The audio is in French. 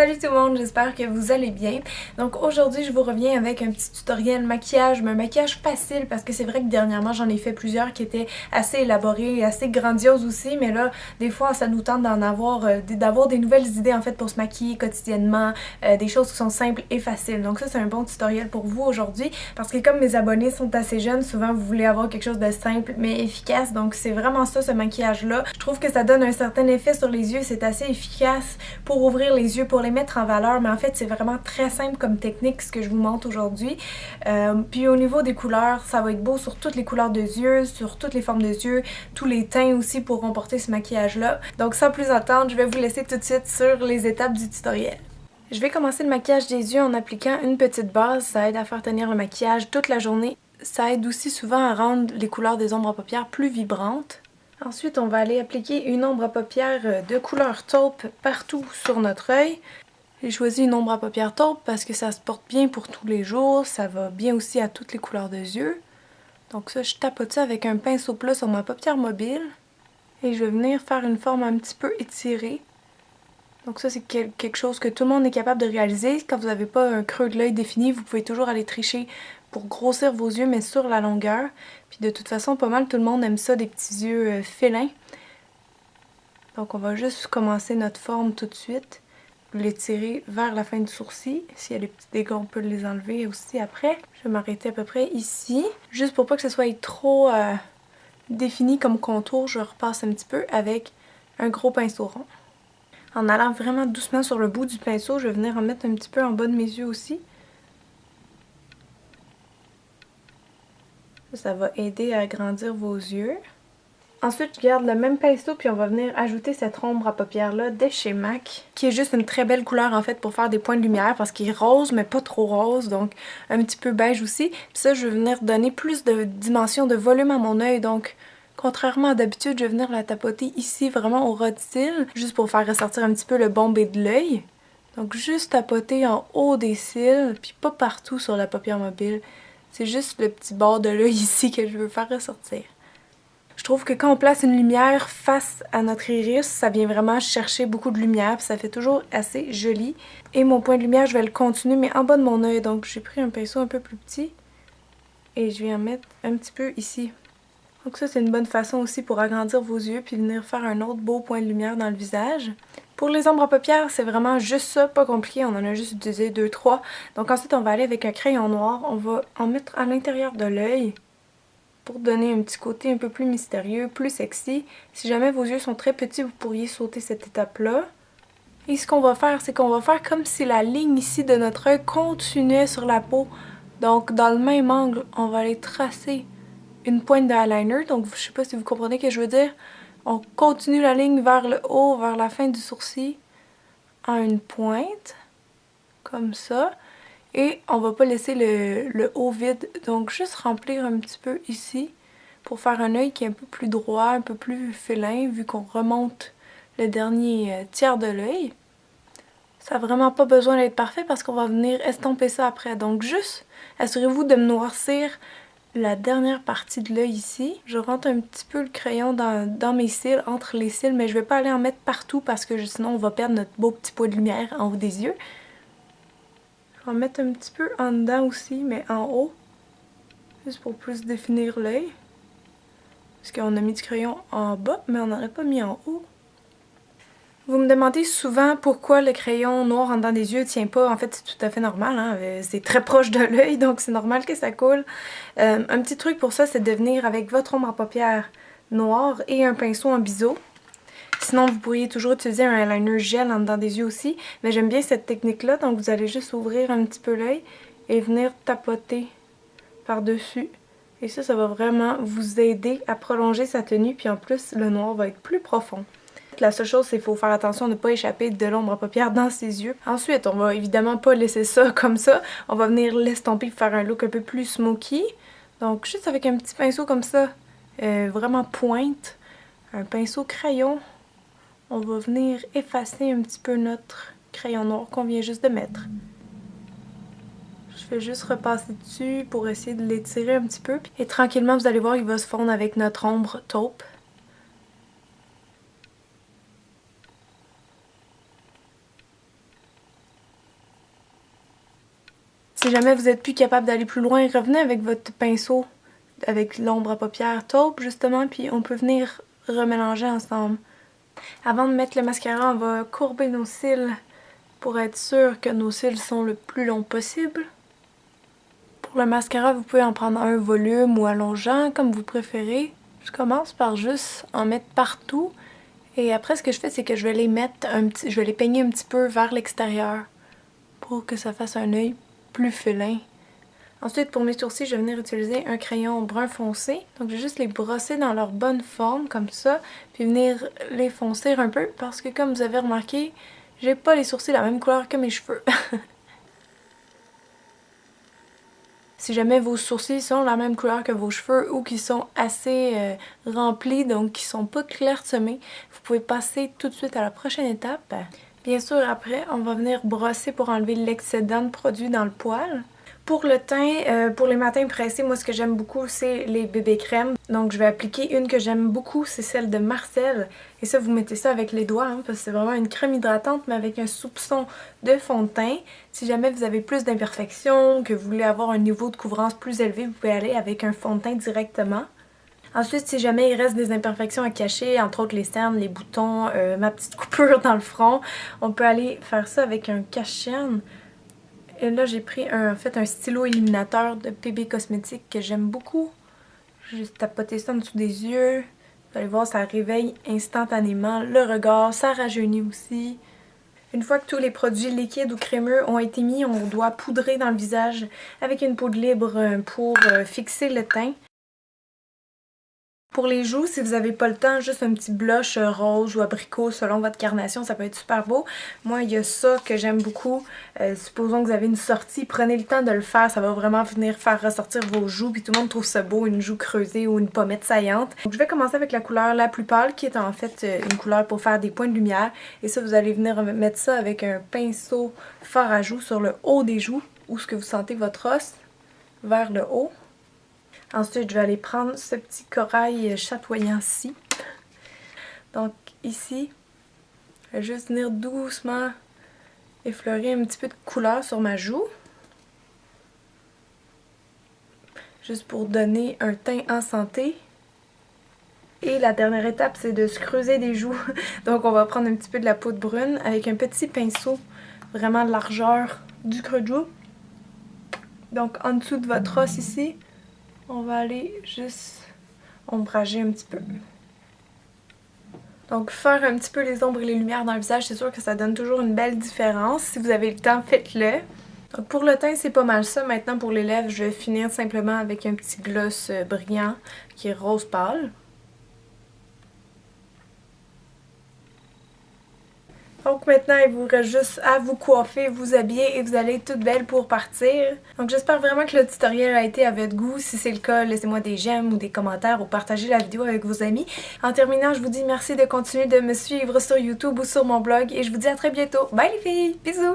Salut tout le monde, j'espère que vous allez bien. Donc aujourd'hui je vous reviens avec un petit tutoriel maquillage, mais un maquillage facile parce que c'est vrai que dernièrement j'en ai fait plusieurs qui étaient assez élaborés et assez grandioses aussi, mais là des fois ça nous tente d'en avoir, d'avoir des nouvelles idées en fait pour se maquiller quotidiennement, des choses qui sont simples et faciles. Donc ça c'est un bon tutoriel pour vous aujourd'hui parce que comme mes abonnés sont assez jeunes, souvent vous voulez avoir quelque chose de simple mais efficace, donc c'est vraiment ça ce maquillage là. Je trouve que ça donne un certain effet sur les yeux, c'est assez efficace pour ouvrir les yeux, pour les mettre en valeur, mais en fait c'est vraiment très simple comme technique ce que je vous montre aujourd'hui. Puis au niveau des couleurs, ça va être beau sur toutes les couleurs de yeux, sur toutes les formes de yeux, tous les teints aussi pourront porter ce maquillage là. Donc sans plus attendre, je vais vous laisser tout de suite sur les étapes du tutoriel. Je vais commencer le maquillage des yeux en appliquant une petite base, ça aide à faire tenir le maquillage toute la journée. Ça aide aussi souvent à rendre les couleurs des ombres à paupières plus vibrantes. Ensuite, on va aller appliquer une ombre à paupières de couleur taupe partout sur notre œil. J'ai choisi une ombre à paupières taupe parce que ça se porte bien pour tous les jours, ça va bien aussi à toutes les couleurs de yeux. Donc ça, je tapote ça avec un pinceau plat sur ma paupière mobile. Et je vais venir faire une forme un petit peu étirée. Donc ça, c'est quelque chose que tout le monde est capable de réaliser. Quand vous n'avez pas un creux de l'œil défini, vous pouvez toujours aller tricher pour grossir vos yeux, mais sur la longueur. Puis de toute façon, pas mal tout le monde aime ça, des petits yeux félins. Donc on va juste commencer notre forme tout de suite. L'étirer vers la fin du sourcil. S'il y a des petits dégâts, on peut les enlever aussi après. Je vais m'arrêter à peu près ici. Juste pour pas que ce soit trop défini comme contour, je repasse un petit peu avec un gros pinceau rond. En allant vraiment doucement sur le bout du pinceau, je vais venir en mettre un petit peu en bas de mes yeux aussi. Ça va aider à agrandir vos yeux. Ensuite, je garde le même pinceau puis on va venir ajouter cette ombre à paupières là de chez MAC, qui est juste une très belle couleur en fait pour faire des points de lumière parce qu'il est rose mais pas trop rose, donc un petit peu beige aussi. Puis ça, je vais venir donner plus de dimension, de volume à mon œil, donc contrairement à d'habitude, je vais venir la tapoter ici vraiment au ras de cils, juste pour faire ressortir un petit peu le bombé de l'œil. Donc juste tapoter en haut des cils, puis pas partout sur la paupière mobile. C'est juste le petit bord de l'œil ici que je veux faire ressortir. Je trouve que quand on place une lumière face à notre iris, ça vient vraiment chercher beaucoup de lumière, puis ça fait toujours assez joli. Et mon point de lumière, je vais le continuer, mais en bas de mon œil. Donc j'ai pris un pinceau un peu plus petit et je vais en mettre un petit peu ici. Donc ça, c'est une bonne façon aussi pour agrandir vos yeux puis venir faire un autre beau point de lumière dans le visage. Pour les ombres à paupières, c'est vraiment juste ça, pas compliqué, on en a juste utilisé 2-3. Donc ensuite, on va aller avec un crayon noir, on va en mettre à l'intérieur de l'œil pour donner un petit côté un peu plus mystérieux, plus sexy. Si jamais vos yeux sont très petits, vous pourriez sauter cette étape-là. Et ce qu'on va faire, c'est qu'on va faire comme si la ligne ici de notre œil continuait sur la peau. Donc dans le même angle, on va aller tracer une pointe d'eyeliner. Donc je sais pas si vous comprenez ce que je veux dire. On continue la ligne vers le haut, vers la fin du sourcil, en une pointe, comme ça. Et on va pas laisser le haut vide, donc juste remplir un petit peu ici pour faire un œil qui est un peu plus droit, un peu plus félin, vu qu'on remonte le dernier tiers de l'œil. Ça n'a vraiment pas besoin d'être parfait parce qu'on va venir estomper ça après. Donc juste, assurez-vous de me noircir la dernière partie de l'œil ici. Je rentre un petit peu le crayon dans mes cils, entre les cils, mais je vais pas aller en mettre partout parce que sinon on va perdre notre beau petit point de lumière en haut des yeux. Je vais en mettre un petit peu en dedans aussi, mais en haut. Juste pour plus définir l'œil. Parce qu'on a mis du crayon en bas, mais on n'aurait pas mis en haut. Vous me demandez souvent pourquoi le crayon noir en dedans des yeux tient pas. En fait, c'est tout à fait normal, hein? C'est très proche de l'œil, donc c'est normal que ça coule. Un petit truc pour ça, c'est de venir avec votre ombre à paupières noire et un pinceau en biseau. Sinon, vous pourriez toujours utiliser un eyeliner gel en dedans des yeux aussi. Mais j'aime bien cette technique-là, donc vous allez juste ouvrir un petit peu l'œil et venir tapoter par-dessus. Et ça va vraiment vous aider à prolonger sa tenue. Puis en plus, le noir va être plus profond. La seule chose, c'est qu'il faut faire attention de ne pas échapper de l'ombre à paupières dans ses yeux. Ensuite, on va évidemment pas laisser ça comme ça. On va venir l'estomper pour faire un look un peu plus smoky. Donc juste avec un petit pinceau comme ça, vraiment pointe, un pinceau crayon. On va venir effacer un petit peu notre crayon noir qu'on vient juste de mettre. Je vais juste repasser dessus pour essayer de l'étirer un petit peu. Et tranquillement, vous allez voir, il va se fondre avec notre ombre taupe. Si jamais vous n'êtes plus capable d'aller plus loin, revenez avec votre pinceau avec l'ombre à paupières taupe justement, puis on peut venir remélanger ensemble. Avant de mettre le mascara, on va courber nos cils pour être sûr que nos cils sont le plus long possible. Pour le mascara, vous pouvez en prendre un volume ou allongeant, comme vous préférez. Je commence par juste en mettre partout. Et après, ce que je fais, c'est que je vais les mettre je vais les peigner un petit peu vers l'extérieur pour que ça fasse un œil plus félin. Ensuite, pour mes sourcils, je vais venir utiliser un crayon brun foncé. Donc, je vais juste les brosser dans leur bonne forme, comme ça, puis venir les foncer un peu, parce que comme vous avez remarqué, j'ai pas les sourcils la même couleur que mes cheveux. Si jamais vos sourcils sont la même couleur que vos cheveux ou qui sont assez remplis, donc qui sont pas clairsemés, vous pouvez passer tout de suite à la prochaine étape. Bien sûr, après, on va venir brosser pour enlever l'excédent de produit dans le poil. Pour le teint, pour les matins pressés, moi ce que j'aime beaucoup c'est les bébés crèmes. Donc je vais appliquer une que j'aime beaucoup, c'est celle de Marcel. Et ça vous mettez ça avec les doigts, hein, parce que c'est vraiment une crème hydratante mais avec un soupçon de fond de teint. Si jamais vous avez plus d'imperfections, que vous voulez avoir un niveau de couvrance plus élevé, vous pouvez aller avec un fond de teint directement. Ensuite, si jamais il reste des imperfections à cacher, entre autres les cernes, les boutons, ma petite coupure dans le front, on peut aller faire ça avec un cache-chaîne. Et là, j'ai pris en fait un stylo éliminateur de PB Cosmétiques que j'aime beaucoup. J'ai juste tapoté ça en dessous des yeux. Vous allez voir, ça réveille instantanément le regard, ça rajeunit aussi. Une fois que tous les produits liquides ou crémeux ont été mis, on doit poudrer dans le visage avec une poudre libre pour fixer le teint. Pour les joues, si vous n'avez pas le temps, juste un petit blush rose ou abricot selon votre carnation, ça peut être super beau. Moi, il y a ça que j'aime beaucoup. Supposons que vous avez une sortie, prenez le temps de le faire, ça va vraiment venir faire ressortir vos joues, puis tout le monde trouve ça beau, une joue creusée ou une pommette saillante. Donc je vais commencer avec la couleur la plus pâle, qui est en fait une couleur pour faire des points de lumière. Et ça, vous allez venir mettre ça avec un pinceau fard à joues sur le haut des joues, où ce que vous sentez votre os, vers le haut. Ensuite, je vais aller prendre ce petit corail chatoyant-ci. Donc ici, je vais juste venir doucement effleurer un petit peu de couleur sur ma joue. Juste pour donner un teint en santé. Et la dernière étape, c'est de se creuser des joues. Donc on va prendre un petit peu de la poudre brune avec un petit pinceau, vraiment largeur du creux de joue. Donc en dessous de votre os ici, on va aller juste ombrager un petit peu. Donc faire un petit peu les ombres et les lumières dans le visage, c'est sûr que ça donne toujours une belle différence. Si vous avez le temps, faites-le. Donc pour le teint, c'est pas mal ça. Maintenant pour les lèvres, je vais finir simplement avec un petit gloss brillant qui est rose pâle. Donc maintenant, il vous reste juste à vous coiffer, vous habiller et vous allez être toute belle pour partir. Donc j'espère vraiment que le tutoriel a été à votre goût. Si c'est le cas, laissez-moi des j'aime ou des commentaires ou partagez la vidéo avec vos amis. En terminant, je vous dis merci de continuer de me suivre sur YouTube ou sur mon blog et je vous dis à très bientôt. Bye les filles! Bisous!